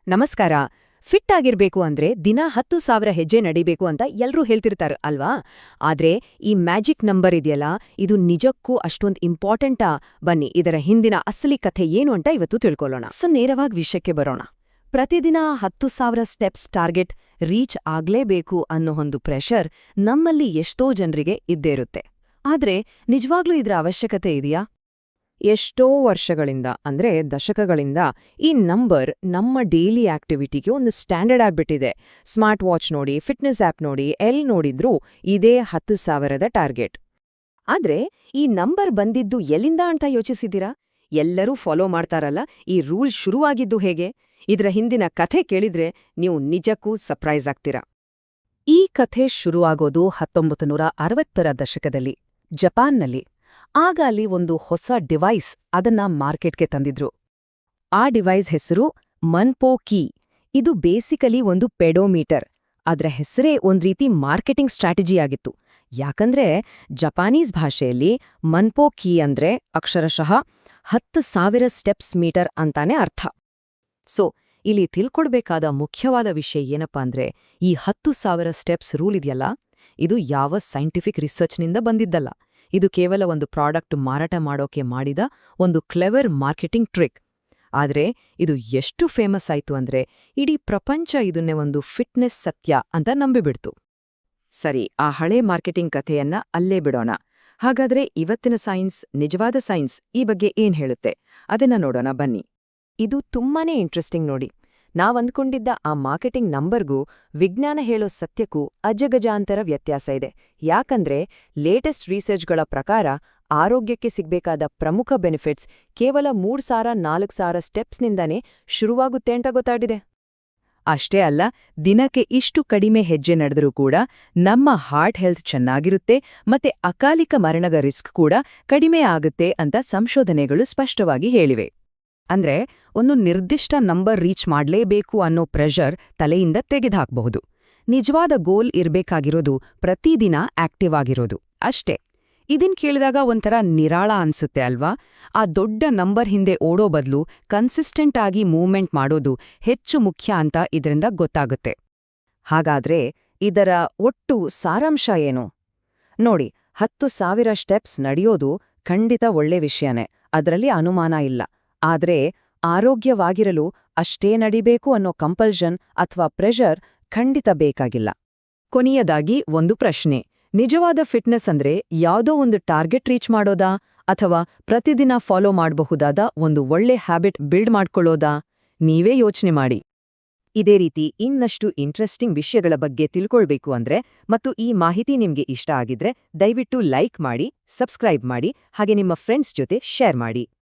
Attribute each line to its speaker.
Speaker 1: ನಮಸ್ಕಾರ. ಫಿಟ್ ಆಗಿರ್ಬೇಕು ಅಂದ್ರೆ ದಿನ 10,000 ಹೆಜ್ಜೆ ನಡಿಬೇಕು ಅಂತ ಎಲ್ರೂ ಹೇಳ್ತಿರ್ತಾರೆ ಅಲ್ವಾ? ಆದ್ರೆ ಈ ಮ್ಯಾಜಿಕ್ ನಂಬರ್ ಇದೆಯಲ್ಲ, ಇದು ನಿಜಕ್ಕೂ ಅಷ್ಟೊಂದು ಇಂಪಾರ್ಟೆಂಟಾ? ಬನ್ನಿ ಇದರ ಹಿಂದಿನ ಅಸಲಿ ಕಥೆ ಏನು ಅಂತ ಇವತ್ತು ತಿಳ್ಕೊಳ್ಳೋಣ. ನೇರವಾಗಿ ವಿಷಯಕ್ಕೆ ಬರೋಣ. ಪ್ರತಿದಿನ 10,000 ಸ್ಟೆಪ್ಸ್ ಟಾರ್ಗೆಟ್ ರೀಚ್ ಆಗ್ಲೇಬೇಕು ಅನ್ನೋ ಒಂದು ಪ್ರೆಷರ್ ನಮ್ಮಲ್ಲಿ ಎಷ್ಟೋ ಜನರಿಗೆ ಇದ್ದೇ ಇರುತ್ತೆ. ಆದ್ರೆ ನಿಜವಾಗ್ಲೂ ಇದ್ರ ಅವಶ್ಯಕತೆ ಇದೆಯಾ? ಎಷ್ಟೋ ವರ್ಷಗಳಿಂದ ಅಂದ್ರೆ ದಶಕಗಳಿಂದ ಈ ನಂಬರ್ ನಮ್ಮ ಡೈಲಿ ಆಕ್ಟಿವಿಟಿಗೆ ಒಂದು ಸ್ಟ್ಯಾಂಡರ್ಡ್ ಆಗ್ಬಿಟ್ಟಿದೆ. ಸ್ಮಾರ್ಟ್ ವಾಚ್ ನೋಡಿ, ಫಿಟ್ನೆಸ್ ಆ್ಯಪ್ ನೋಡಿ, ಎಲ್ಲಿ ನೋಡಿದ್ರೂ ಇದೇ 10,000ದ ಟಾರ್ಗೆಟ್. ಆದ್ರೆ ಈ ನಂಬರ್ ಬಂದಿದ್ದು ಎಲ್ಲಿಂದ ಅಂತ ಯೋಚಿಸಿದ್ದೀರಾ? ಎಲ್ಲರೂ ಫಾಲೋ ಮಾಡ್ತಾರಲ್ಲ, ಈ ರೂಲ್ ಶುರುವಾಗಿದ್ದು ಹೇಗೆ? ಇದರ ಹಿಂದಿನ ಕಥೆ ಕೇಳಿದ್ರೆ ನೀವು ನಿಜಕ್ಕೂ ಸರ್ಪ್ರೈಸ್ ಆಗ್ತೀರಾ. ಈ ಕಥೆ ಶುರುವಾಗೋದು 1960ರ ದಶಕದಲ್ಲಿ ಜಪಾನ್ನಲ್ಲಿ. ಆಗ ಅಲ್ಲಿ ಒಂದು ಹೊಸ ಡಿವೈಸ್ ಅದನ್ನ ಮಾರ್ಕೆಟ್ಗೆ ತಂದಿದ್ರು. ಆ ಡಿವೈಸ್ ಹೆಸರು ಮನ್ಪೋ ಕೀ. ಇದು ಬೇಸಿಕಲಿ ಒಂದು ಪೆಡೋಮೀಟರ್. ಅದ್ರ ಹೆಸರೇ ಒಂದ್ರೀತಿ ಮಾರ್ಕೆಟಿಂಗ್ ಸ್ಟ್ರಾಟಜಿ ಆಗಿತ್ತು. ಯಾಕಂದ್ರೆ ಜಪಾನೀಸ್ ಭಾಷೆಯಲ್ಲಿ ಮನ್ಪೋ ಕೀ ಅಂದ್ರೆ ಅಕ್ಷರಶಃ 10,000 ಸ್ಟೆಪ್ಸ್ ಮೀಟರ್ ಅಂತಾನೆ ಅರ್ಥ. ಸೊ ಇಲ್ಲಿ ತಿಳ್ಕೊಡ್ಬೇಕಾದ ಮುಖ್ಯವಾದ ವಿಷಯ ಏನಪ್ಪಾ ಅಂದ್ರೆ, ಈ 10,000 ಸ್ಟೆಪ್ಸ್ ರೂಲ್ ಇದೆಯಲ್ಲ, ಇದು ಯಾವ ಸೈಂಟಿಫಿಕ್ ರಿಸರ್ಚ್ನಿಂದ ಬಂದಿದ್ದಲ್ಲ. ಇದು ಕೇವಲ ಒಂದು ಪ್ರಾಡಕ್ಟ್ ಮಾರಾಟ ಮಾಡೋಕೆ ಮಾಡಿದ ಒಂದು ಕ್ಲೆವರ್ ಮಾರ್ಕೆಟಿಂಗ್ ಟ್ರಿಕ್. ಆದ್ರೆ ಇದು ಎಷ್ಟು ಫೇಮಸ್ ಆಯ್ತು ಅಂದ್ರೆ ಇಡೀ ಪ್ರಪಂಚ ಇದನ್ನೇ ಒಂದು ಫಿಟ್ನೆಸ್ ಸತ್ಯ ಅಂತ ನಂಬಿಬಿಡ್ತು. ಸರಿ, ಆ ಹಳೆ ಮಾರ್ಕೆಟಿಂಗ್ ಕಥೆಯನ್ನ ಅಲ್ಲೇ ಬಿಡೋಣ. ಹಾಗಾದ್ರೆ ಇವತ್ತಿನ ಸೈನ್ಸ್, ನಿಜವಾದ ಸೈನ್ಸ್ ಈ ಬಗ್ಗೆ ಏನ್ ಹೇಳುತ್ತೆ ಅದನ್ನ ನೋಡೋಣ ಬನ್ನಿ. ಇದು ತುಂಬಾನೇ ಇಂಟ್ರೆಸ್ಟಿಂಗ್ ನೋಡಿ. ನಾವಂದ್ಕೊಂಡಿದ್ದ ಆ ಮಾರ್ಕೆಟಿಂಗ್ ನಂಬರ್ಗೂ ವಿಜ್ಞಾನ ಹೇಳೋ ಸತ್ಯಕ್ಕೂ ಅಜಗಜಾಂತರ ವ್ಯತ್ಯಾಸ ಇದೆ. ಯಾಕಂದ್ರೆ ಲೇಟೆಸ್ಟ್ ರಿಸರ್ಚ್ಗಳ ಪ್ರಕಾರ ಆರೋಗ್ಯಕ್ಕೆ ಸಿಗ್ಬೇಕಾದ ಪ್ರಮುಖ ಬೆನಿಫಿಟ್ಸ್ ಕೇವಲ 3,000-4,000 ಸ್ಟೆಪ್ಸ್ನಿಂದಾನೇ ಶುರುವಾಗುತ್ತೆ ಅಂತ ಗೊತ್ತಾಗಿದೆ. ಅಷ್ಟೇ ಅಲ್ಲ, ದಿನಕ್ಕೆ ಇಷ್ಟು ಕಡಿಮೆ ಹೆಜ್ಜೆ ನಡೆದರೂ ಕೂಡ ನಮ್ಮ ಹಾರ್ಟ್ ಹೆಲ್ತ್ ಚೆನ್ನಾಗಿರುತ್ತೆ ಮತ್ತೆ ಅಕಾಲಿಕ ಮರಣದ ರಿಸ್ಕ್ ಕೂಡ ಕಡಿಮೆ ಆಗುತ್ತೆ ಅಂತ ಸಂಶೋಧನೆಗಳು ಸ್ಪಷ್ಟವಾಗಿ ಹೇಳಿವೆ. ಅಂದ್ರೆ ಒಂದು ನಿರ್ದಿಷ್ಟ ನಂಬರ್ ರೀಚ್ ಮಾಡ್ಲೇಬೇಕು ಅನ್ನೋ ಪ್ರೆಷರ್ ತಲೆಯಿಂದ ತೆಗೆದುಹಾಕಬಹುದು. ನಿಜವಾದ ಗೋಲ್ ಇರ್ಬೇಕಾಗಿರೋದು ಪ್ರತಿದಿನ ಆಕ್ಟಿವ್ ಆಗಿರೋದು ಅಷ್ಟೇ. ಇದನ್ ಕೇಳಿದಾಗ ಒಂಥರ ನಿರಾಳ ಅನ್ಸುತ್ತೆ ಅಲ್ವಾ? ಆ ದೊಡ್ಡ ನಂಬರ್ ಹಿಂದೆ ಓಡೋ ಬದಲು ಕನ್ಸಿಸ್ಟೆಂಟ್ ಆಗಿ ಮೂವ್ಮೆಂಟ್ ಮಾಡೋದು ಹೆಚ್ಚು ಮುಖ್ಯ ಅಂತ ಇದರಿಂದ ಗೊತ್ತಾಗುತ್ತೆ. ಹಾಗಾದ್ರೆ ಇದರ ಒಟ್ಟು ಸಾರಾಂಶ ಏನು? ನೋಡಿ, 10,000 ಸ್ಟೆಪ್ಸ್ ನಡೆಯೋದು ಖಂಡಿತ ಒಳ್ಳೆ ವಿಷಯನೇ, ಅದರಲ್ಲಿ ಅನುಮಾನ ಇಲ್ಲ. ಆದ್ರೆ ಆರೋಗ್ಯವಾಗಿರಲು ಅಷ್ಟೇ ನಡಿಬೇಕು ಅನ್ನೋ ಕಂಪಲ್ಷನ್ ಅಥವಾ ಪ್ರೆಷರ್ ಖಂಡಿತ ಬೇಕಾಗಿಲ್ಲ. ಕೊನೆಯದಾಗಿ ಒಂದು ಪ್ರಶ್ನೆ: ನಿಜವಾದ ಫಿಟ್ನೆಸ್ ಅಂದ್ರೆ ಯಾವುದೋ ಒಂದು ಟಾರ್ಗೆಟ್ ರೀಚ್ ಮಾಡೋದಾ ಅಥವಾ ಪ್ರತಿದಿನ ಫಾಲೋ ಮಾಡಬಹುದಾದ ಒಂದು ಒಳ್ಳೆ ಹ್ಯಾಬಿಟ್ ಬಿಲ್ಡ್ ಮಾಡ್ಕೊಳ್ಳೋದಾ? ನೀವೇ ಯೋಚನೆ ಮಾಡಿ. ಇದೇ ರೀತಿ ಇನ್ನಷ್ಟು ಇಂಟ್ರೆಸ್ಟಿಂಗ್ ವಿಷಯಗಳ ಬಗ್ಗೆ ತಿಳ್ಕೊಳ್ಬೇಕು ಅಂದ್ರೆ ಮತ್ತು ಈ ಮಾಹಿತಿ ನಿಮ್ಗೆ ಇಷ್ಟ ಆಗಿದ್ರೆ ದಯವಿಟ್ಟು ಲೈಕ್ ಮಾಡಿ, ಸಬ್ಸ್ಕ್ರೈಬ್ ಮಾಡಿ, ಹಾಗೆ ನಿಮ್ಮ ಫ್ರೆಂಡ್ಸ್ ಜೊತೆ ಶೇರ್ ಮಾಡಿ.